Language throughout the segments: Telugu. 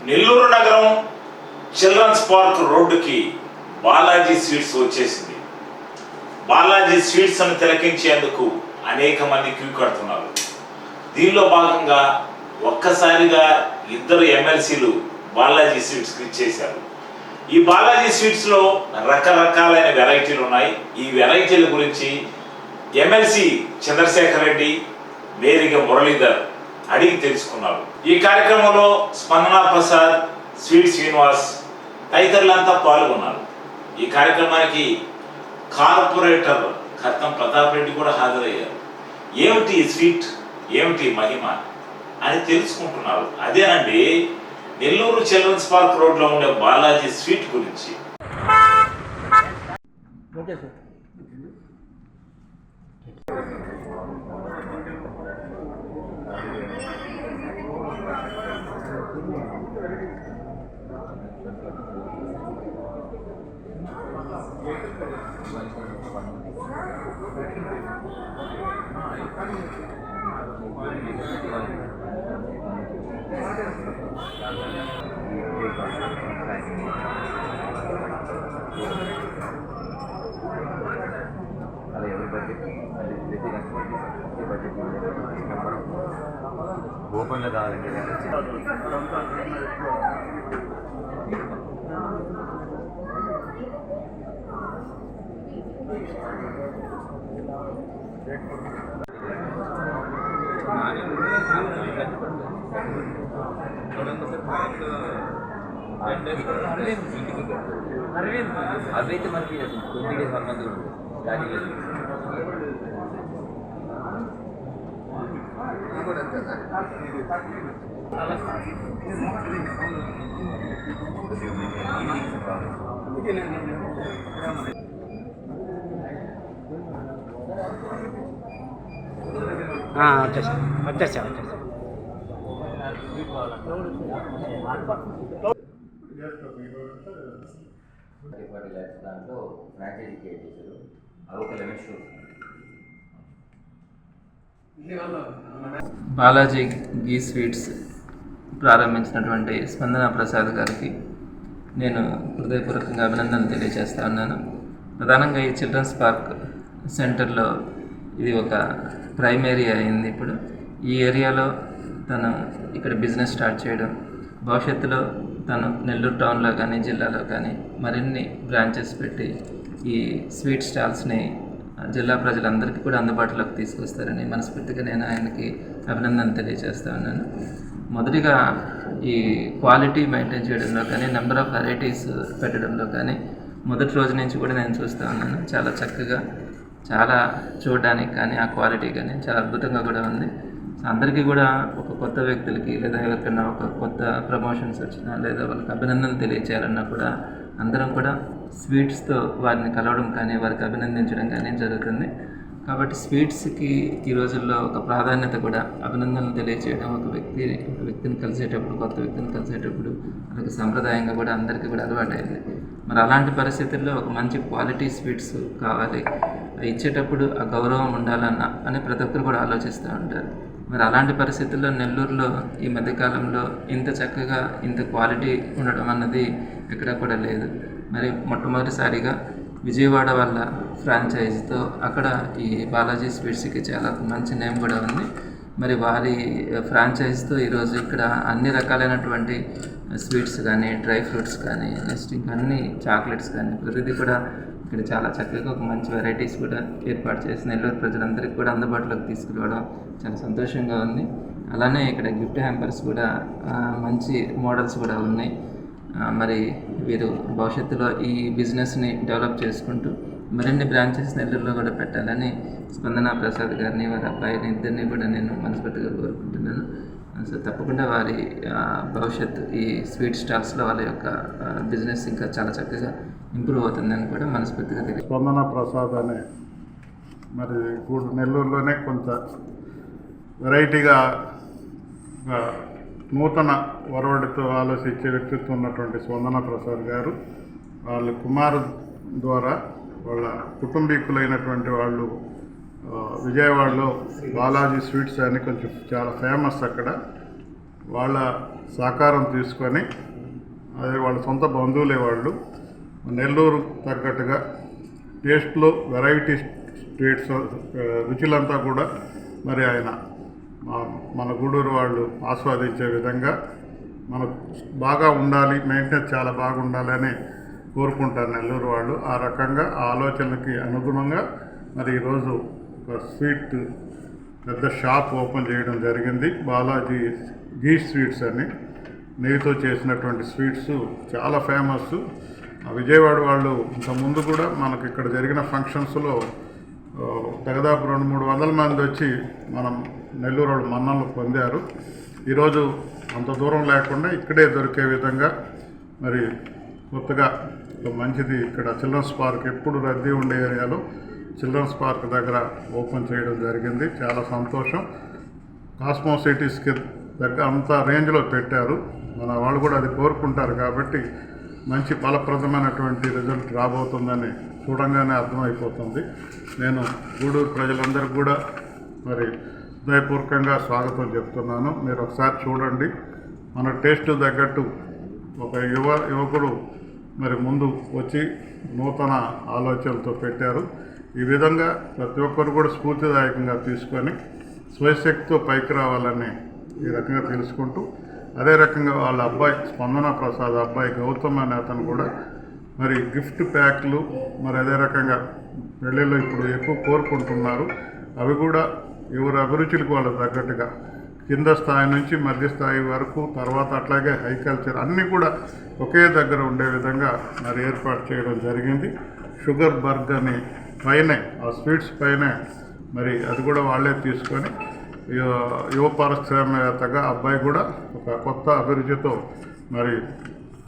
నెల్లూరు నగరం చిల్డ్రన్స్ పార్క్ రోడ్డుకి బాలాజీ స్వీట్స్ వచ్చేసింది. బాలాజీ స్వీట్స్ అని తిలకించేందుకు అనేక మంది క్యూ కడుతున్నారు. దీనిలో భాగంగా ఒక్కసారిగా 2 ఎమ్మెల్సీలు బాలాజీ స్వీట్స్కి ఇచ్చేశారు. ఈ బాలాజీ స్వీట్స్లో రకరకాలైన వెరైటీలు ఉన్నాయి. ఈ వెరైటీల గురించి ఎమ్మెల్సీ చంద్రశేఖర్ రెడ్డి, మేరిగ మురళీధర్ అడిగి తెలుసుకున్నారు. ఈ కార్యక్రమంలో స్పందన ప్రసాద్, స్వీట్ శ్రీనివాస్ తదితరులంతా పాల్గొన్నారు. ఈ కార్యక్రమానికి కార్పొరేటర్ కర్తం ప్రతాప్ రెడ్డి కూడా హాజరయ్యారు. ఏమిటి స్వీట్, ఏమిటి మహిమ అని తెలుసుకుంటున్నారు. అదేనండి నెల్లూరు చిల్డ్రన్స్ పార్క్ రోడ్లో ఉండే బాలాజీ స్వీట్ గురించి. ఓపెన్గా కావాలండి. అవైతే మనకి 20 days 1 month కూడా వచ్చేసా దాంట్లో ఫ్రాంచైజీ క్రియేట్ చేశారు. అది ఒక 11 stores. బాలాజీ గీ స్వీట్స్ ప్రారంభించినటువంటి స్పందన ప్రసాద్ గారికి నేను హృదయపూర్వకంగా అభినందనలు తెలియజేస్తా ఉన్నాను. ప్రధానంగా ఈ చిల్డ్రన్స్ పార్క్ సెంటర్లో ఇది ఒక ప్రైమ్ ఏరియా అయింది. ఇప్పుడు ఈ ఏరియాలో తను ఇక్కడ బిజినెస్ స్టార్ట్ చేయడం, భవిష్యత్తులో తను నెల్లూరు టౌన్లో కానీ జిల్లాలో కానీ మరిన్ని బ్రాంచెస్ పెట్టి ఈ స్వీట్ స్టాల్స్ని జిల్లా ప్రజలందరికీ కూడా అందుబాటులోకి తీసుకొస్తారని మనస్ఫూర్తిగా నేను ఆయనకి అభినందన తెలియజేస్తా ఉన్నాను. మొదటిగా ఈ క్వాలిటీ మెయింటైన్ చేయడంలో కానీ, నెంబర్ ఆఫ్ వెరైటీస్ పెట్టడంలో కానీ మొదటి రోజు నుంచి కూడా నేను చూస్తూ ఉన్నాను. చాలా చక్కగా, చాలా చూడడానికి కానీ ఆ క్వాలిటీ కానీ చాలా అద్భుతంగా కూడా ఉంది. అందరికీ కూడా ఒక కొత్త వ్యక్తులకి లేదా ఎవరికైనా ఒక కొత్త ప్రమోషన్స్ వచ్చినా లేదా వాళ్ళకి అభినందనలు తెలియచేయాలన్నా కూడా అందరం కూడా స్వీట్స్తో వారిని కలవడం కానీ వారికి అభినందించడం కానీ జరుగుతుంది. కాబట్టి స్వీట్స్కి ఈ రోజుల్లో ఒక ప్రాధాన్యత కూడా, అభినందనలు తెలియచేయడం, ఒక వ్యక్తిని కలిసేటప్పుడు, కొత్త వ్యక్తిని కలిసేటప్పుడు అదొక సంప్రదాయంగా కూడా అందరికీ కూడా అలవాటైంది. మరి అలాంటి పరిస్థితుల్లో ఒక మంచి క్వాలిటీ స్వీట్స్ కావాలి, ఇచ్చేటప్పుడు ఆ గౌరవం ఉండాలన్న అని ప్రతి ఒక్కరు కూడా ఆలోచిస్తూ ఉంటారు. మరి అలాంటి పరిస్థితుల్లో నెల్లూరులో ఈ మధ్యకాలంలో ఇంత చక్కగా ఇంత క్వాలిటీ ఉండడం అన్నది ఎక్కడా కూడా లేదు. మరి మొట్టమొదటిసారిగా విజయవాడ వాళ్ళ ఫ్రాంచైజీతో అక్కడ ఈ బాలాజీ స్వీట్స్కి చాలా మంచి నేమ్ కూడా ఉంది. మరి వారి ఫ్రాంచైజీతో ఈరోజు ఇక్కడ అన్ని రకాలైనటువంటి స్వీట్స్ కానీ, డ్రై ఫ్రూట్స్ కానీ, నెక్స్ట్ ఇంకా అన్ని చాక్లెట్స్ కానీ ప్రతిదీ కూడా ఇక్కడ చాలా చక్కగా ఒక మంచి వెరైటీస్ కూడా ఏర్పాటు చేసి నెల్లూరు ప్రజలందరికీ కూడా అందుబాటులోకి తీసుకురావడం చాలా సంతోషంగా ఉంది. అలానే ఇక్కడ గిఫ్ట్ హ్యాంపర్స్ కూడా మంచి మోడల్స్ కూడా ఉన్నాయి. మరి వీరు భవిష్యత్తులో ఈ బిజినెస్ని డెవలప్ చేసుకుంటూ మరిన్ని బ్రాంచెస్ నెల్లూరులో కూడా పెట్టాలని స్పందన ప్రసాద్ గారిని, వారి అబ్బాయిని ఇద్దరిని కూడా నేను మనస్ఫూర్తిగా కోరుకుంటున్నాను. సో తప్పకుండా వారి భవిష్యత్తు ఈ స్వీట్ స్టాల్స్లో వాళ్ళ యొక్క బిజినెస్ ఇంకా చాలా చక్కగా ఇంప్రూవ్ అవుతుందని కూడా మనస్ఫూర్తిగా తెలియదు. స్పందన ప్రసాద్ అనే మరి నెల్లూరులోనే కొంత వెరైటీగా నూతన ఒరవడితో ఆలోచించే వ్యక్తిత్వం ఉన్నటువంటి స్పందన ప్రసాద్ గారు వాళ్ళ కుమారు ద్వారా వాళ్ళ కుటుంబీకులైనటువంటి వాళ్ళు విజయవాడలో బాలాజీ స్వీట్స్ అని కొంచెం చాలా ఫేమస్ అక్కడ. వాళ్ళ సహకారం తీసుకొని అదే వాళ్ళ సొంత బంధువులే వాళ్ళు నెల్లూరు తగ్గట్టుగా టేస్ట్లో వెరైటీ స్టేట్స్ రుచులంతా కూడా మరి ఆయన మన గూడూరు వాళ్ళు ఆస్వాదించే విధంగా మనకు బాగా ఉండాలి, మెయింటెనెన్స్ చాలా బాగుండాలి అని కోరుకుంటారు నెల్లూరు వాళ్ళు. ఆ రకంగా ఆ ఆలోచనలకి అనుగుణంగా మరి ఈరోజు ఒక స్వీట్ పెద్ద షాప్ ఓపెన్ చేయడం జరిగింది. బాలాజీ గీ స్వీట్స్ అని నెయ్యితో చేసినటువంటి స్వీట్స్ చాలా ఫేమస్. విజయవాడ వాళ్ళు ఇంతకుముందు కూడా మనకి ఇక్కడ జరిగిన ఫంక్షన్స్లో దాదాపు 200-300 మంది వచ్చి మనం నెల్లూరు వాళ్ళు మన్ననలు పొందారు. ఈరోజు అంత దూరం లేకుండా ఇక్కడే దొరికే విధంగా మరి కొత్తగా మంచిది ఇక్కడ చిల్డ్రన్స్ పార్క్ ఎప్పుడు రద్దీ ఉండే ఏరియాలో చిల్డ్రన్స్ పార్క్ దగ్గర ఓపెన్ చేయడం జరిగింది. చాలా సంతోషం. కాస్మో సిటీస్కి దగ్గర అంత రేంజ్లో పెట్టారు. మన వాళ్ళు కూడా అది కోరుకుంటారు కాబట్టి మంచి ఫలప్రదమైనటువంటి రిజల్ట్ రాబోతుందని చూడంగానే అర్థమైపోతుంది. నేను గూడూరు ప్రజలందరికీ కూడా మరి హృదయపూర్వకంగా స్వాగతం చెప్తున్నాను. మీరు ఒకసారి చూడండి. మన టేస్ట్ తగ్గట్టు ఒక యువకుడు మరి ముందు వచ్చి నూతన ఆలోచనలతో పెట్టారు. ఈ విధంగా ప్రతి ఒక్కరు కూడా స్ఫూర్తిదాయకంగా తీసుకొని స్వశక్తితో పైకి రావాలని ఈ రకంగా తెలుసుకుంటూ అదే రకంగా వాళ్ళ అబ్బాయి స్పందన ప్రసాద్ అబ్బాయి గౌతమ్ అనే అతను కూడా మరి గిఫ్ట్ ప్యాక్లు మరి అదే రకంగా పెళ్ళిళ్ళు ఇప్పుడు ఎక్కువ కోరుకుంటున్నారు. అవి కూడా ఎవరి అభిరుచులకు వాళ్ళకు తగ్గట్టుగా కింద స్థాయి నుంచి మధ్య స్థాయి వరకు తర్వాత అట్లాగే హై కల్చర్ అన్నీ కూడా ఒకే దగ్గర ఉండే విధంగా మరి ఏర్పాటు చేయడం జరిగింది. షుగర్ బర్గ్ అని పైనే ఆ స్వీట్స్ పైనే మరి అది కూడా వాళ్ళే తీసుకొని యువ పారిశ్రామికవేత్తగా అబ్బాయి కూడా ఒక కొత్త అభిరుచితో మరి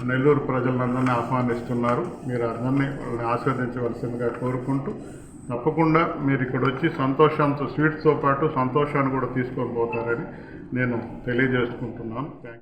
నెల్లూరు ప్రజలందరినీ ఆహ్వానిస్తున్నారు. మీరు అందరినీ వాళ్ళని ఆస్వాదించవలసిందిగా కోరుకుంటూ తప్పకుండా మీరు ఇక్కడ వచ్చి సంతోషంతో స్వీట్స్తో పాటు సంతోషాన్ని కూడా తీసుకొని పోతారని నేను తెలియజేసుకుంటున్నాను. Thank you.